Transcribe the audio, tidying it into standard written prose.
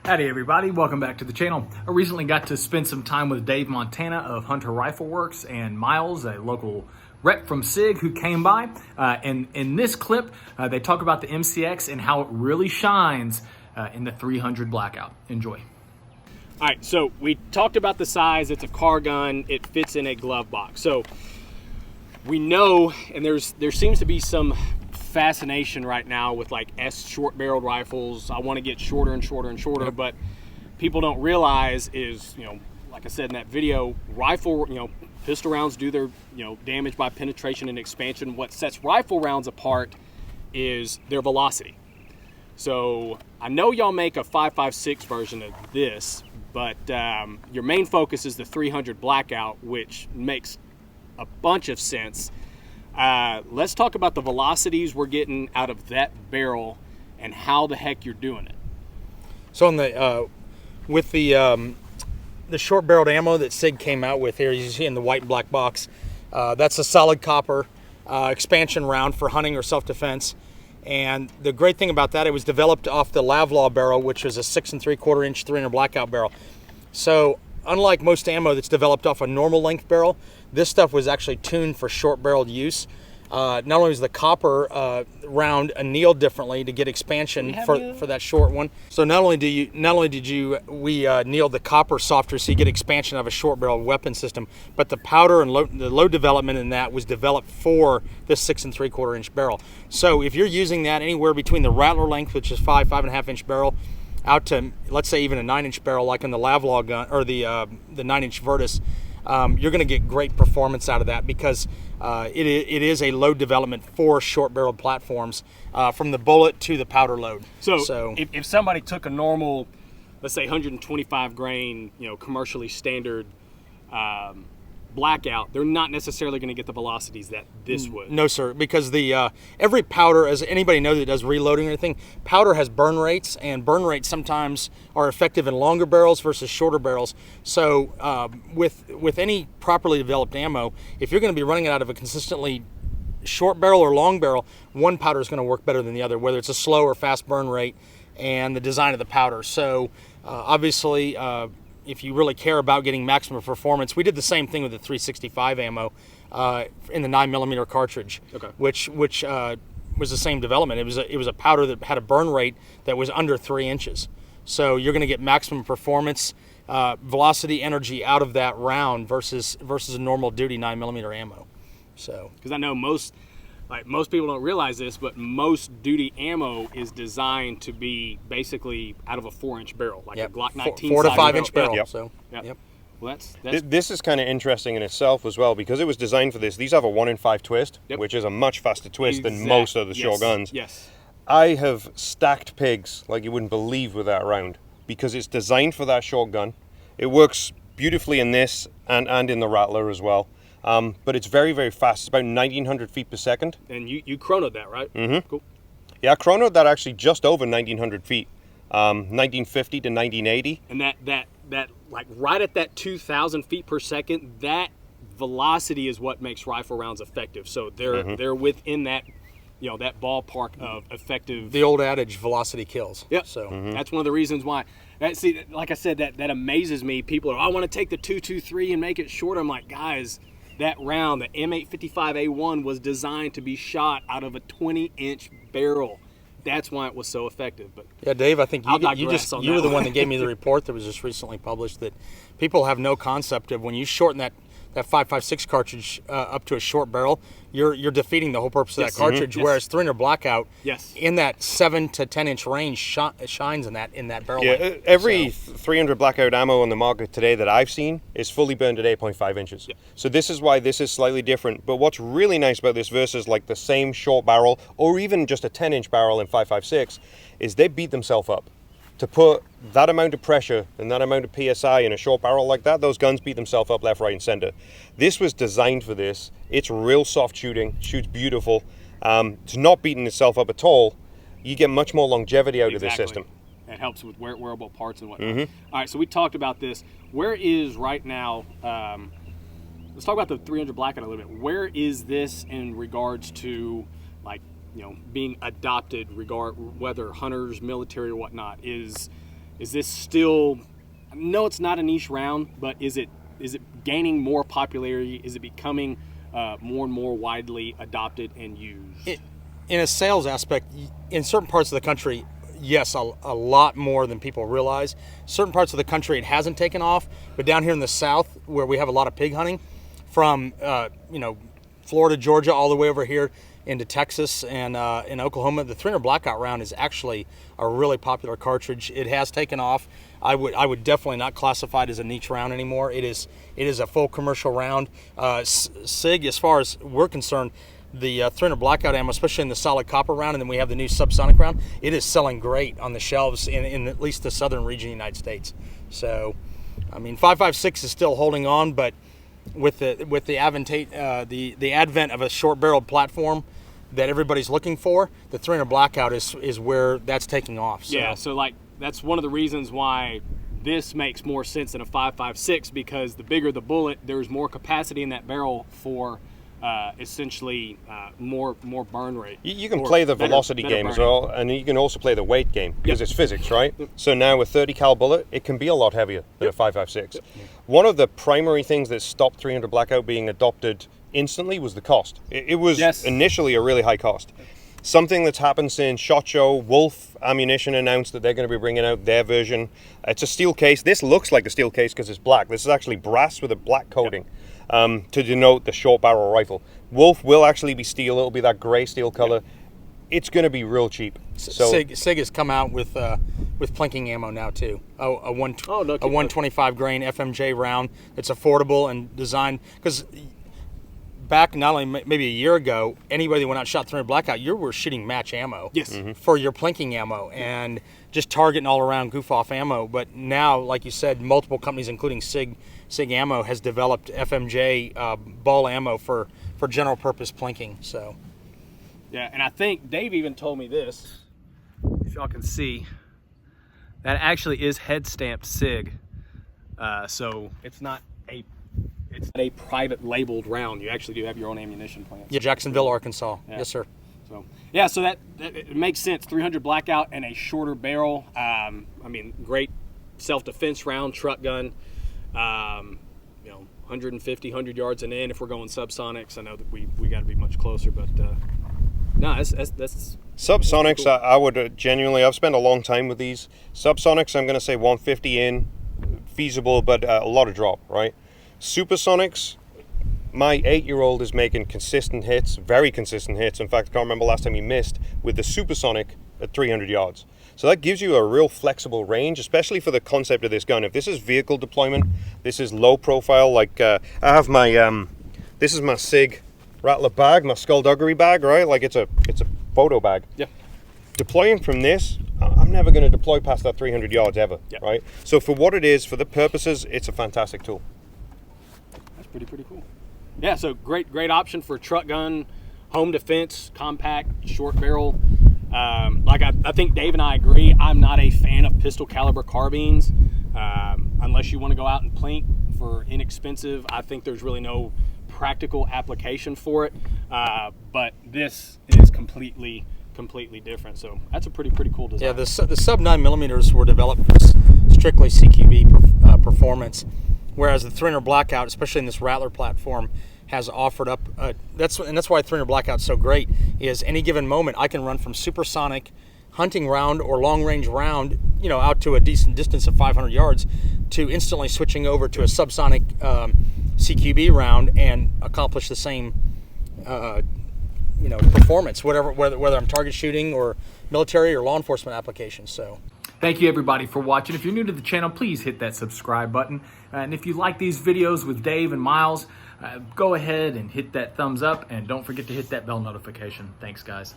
Howdy everybody, welcome back to the channel. I recently got to spend some time with Dave Montana of Hunter Rifle Works and Miles, a local rep from Sig who came by. And in this clip, they talk about the MCX and how it really shines in the 300 Blackout. Enjoy. All right, so we talked about the size. It's a car gun. It fits in a glove box. So we know, and there seems to be some fascination right now with like short-barreled rifles. I want to get shorter and shorter and shorter, but people don't realize is, like I said in that video, rifle, pistol rounds do their, damage by penetration and expansion. What sets rifle rounds apart is their velocity. So I know y'all make a 5.56 version of this, but your main focus is the 300 Blackout, which makes a bunch of sense. Let's talk about the velocities we're getting out of that barrel and how the heck you're doing it. So on the with the short-barreled ammo that Sig came out with here, you see in the white and black box, that's a solid copper expansion round for hunting or self-defense. And the great thing about that, it was developed off the Lavlaw barrel, which is a 6 3/4 inch 300 Blackout barrel. So unlike most ammo that's developed off a normal length barrel, this stuff was actually tuned for short-barreled use. Not only was the copper round annealed differently to get expansion for that short one. So not only did we anneal the copper softer so you get expansion of a short-barreled weapon system, but the powder and the load development in that was developed for this 6 3/4 inch barrel. So if you're using that anywhere between the Rattler length, which is 5.5 inch barrel, out to, let's say, even a 9-inch barrel like in the Lavlaw gun or the 9-inch Virtus, you're going to get great performance out of that because it is a load development for short-barreled platforms, from the bullet to the powder load. So if somebody took a normal, let's say 125 grain, commercially standard Blackout, they're not necessarily going to get the velocities that this would. No, sir, because the every powder, as anybody knows that does reloading or anything, powder has burn rates, and burn rates sometimes are effective in longer barrels versus shorter barrels. So with any properly developed ammo, if you're going to be running it out of a consistently short barrel or long barrel, one powder is going to work better than the other, whether it's a slow or fast burn rate and the design of the powder. So obviously, if you really care about getting maximum performance, we did the same thing with the 365 ammo in the 9mm cartridge, which was the same development. It was a powder that had a burn rate that was under 3 inches. So you're going to get maximum performance, velocity, energy out of that round versus a normal duty 9mm ammo. So because I know most people don't realize this, but most duty ammo is designed to be basically out of a 4-inch barrel, like a Glock 19. 4 to 5 inch barrel. Yep. So, Yep. Well, This is kind of interesting in itself as well because it was designed for this. These have a 1 in 5 twist, which is a much faster twist than most of the short guns. Yes. I have stacked pigs like you wouldn't believe with that round because it's designed for that short gun. It works beautifully in this and in the Rattler as well. But it's very, very fast. It's about 1,900 feet per second. And you chronoed that, right? Mm-hmm. Cool. Yeah, I chronoed that actually just over 1,900 feet, 1950 to 1980. And that like right at that 2,000 feet per second, that velocity is what makes rifle rounds effective. So they're within that, that ballpark of effective. the old adage, velocity kills. Yep. So that's one of the reasons why. Like I said, that amazes me. People are, I want to take the 223 and make it shorter. I'm like, guys, that round, the M855A1, was designed to be shot out of a 20-inch barrel. That's why it was so effective. But yeah, Dave, I think you were the one one that gave me the report that was just recently published that people have no concept of when you shorten that 5.56 cartridge up to a short barrel, you're defeating the whole purpose of that cartridge. Whereas 300 Blackout, in that 7 to 10 inch range, shines in that barrel. Yeah, every 300 Blackout ammo on the market today that I've seen is fully burned at 8.5 inches. So this is why this is slightly different. But what's really nice about this versus like the same short barrel or even just a 10-inch barrel in 5.56 is they beat themselves up. To put that amount of pressure and that amount of PSI in a short barrel like that, those guns beat themselves up left, right, and center. This was designed for this. It's real soft shooting, shoots beautiful. It's not beating itself up at all. You get much more longevity out of this system. It helps with wearable parts and whatnot. All right, so we talked about this. Where is right now, let's talk about the 300 Blackout a little bit. Where is this in regards to, like, being adopted, whether hunters, military, or whatnot? is this still, no, it's not a niche round, but is it gaining more popularity? Is it becoming more and more widely adopted and used? In a sales aspect, in certain parts of the country, yes, a lot more than people realize. Certain parts of the country it hasn't taken off, but down here in the South, where we have a lot of pig hunting, from Florida, Georgia, all the way over here into Texas and in Oklahoma, the 300 Blackout round is actually a really popular cartridge. It has taken off. I would definitely not classify it as a niche round anymore. It is a full commercial round. Sig, as far as we're concerned, the 300 Blackout ammo, especially in the solid copper round, and then we have the new subsonic round, it is selling great on the shelves in at least the southern region of the United States. So, I mean, 5.56 is still holding on, but with the advent of a short-barreled platform that everybody's looking for, the 300 Blackout is where that's taking off. So. Yeah, so like that's one of the reasons why this makes more sense than a 5.56, because the bigger the bullet, there's more capacity in that barrel for essentially more burn rate. You can play the velocity game as well, and you can also play the weight game, because it's physics, right? So now with 30 cal bullet, it can be a lot heavier than a 5.56. One of the primary things that stopped 300 Blackout being adopted instantly was the cost. It was initially a really high cost. Something that's happened since SHOT Show, Wolf Ammunition announced that they're going to be bringing out their version. It's a steel case. This looks like a steel case because it's black. This is actually brass with a black coating. To denote the short barrel rifle. Wolf will actually be steel. It'll be that gray steel color. It's going to be real cheap. So Sig has come out with plinking ammo now too. A 125 grain FMJ round. It's affordable and designed because back not only maybe a year ago, anybody that went out and shot 300 Blackout, you were shooting match ammo. Yes. For your plinking ammo and just targeting all around goof off ammo. But now, like you said, multiple companies, including Sig Ammo, has developed FMJ ball ammo for general purpose plinking. So, yeah, and I think Dave even told me this. If y'all can see, that actually is head stamped Sig. So it's not a private labeled round. You actually do have your own ammunition plant. Yeah, Jacksonville, Arkansas. Yeah. Yes, sir. So yeah, so that it makes sense. 300 Blackout and a shorter barrel. I mean, great self-defense round, truck gun. 150, 100 yards and in. If we're going subsonics, I know that we got to be much closer, but no, that's subsonics. cool. I would genuinely. I've spent a long time with these subsonics. I'm going to say 150 in, feasible, but a lot of drop. Right. Supersonics. My 8-year-old is making consistent hits, very consistent hits. In fact, I can't remember last time he missed with the supersonic at 300 yards. So that gives you a real flexible range, especially for the concept of this gun. If this is vehicle deployment, this is low profile. Like I have my, this is my Sig Rattler bag, my skullduggery bag, right? Like it's a photo bag. Yeah. Deploying from this, I'm never going to deploy past that 300 yards ever, right? So for what it is, for the purposes, it's a fantastic tool. That's pretty cool. Yeah, so great option for truck gun, home defense, compact, short barrel. Like I think Dave and I agree, I'm not a fan of pistol caliber carbines unless you want to go out and plink for inexpensive. I think there's really no practical application for it, but this is completely different. So that's a pretty cool design. Yeah, the sub 9mm were developed for strictly CQB performance, whereas the 300 Blackout, especially in this Rattler platform, has offered up. That's why 300 Blackout's so great. Is any given moment I can run from supersonic hunting round or long range round, out to a decent distance of 500 yards, to instantly switching over to a subsonic CQB round and accomplish the same, performance, whether I'm target shooting or military or law enforcement applications. So. Thank you everybody for watching. If you're new to the channel, please hit that subscribe button. And if you like these videos with Dave and Miles, go ahead and hit that thumbs up, and don't forget to hit that bell notification. Thanks, guys.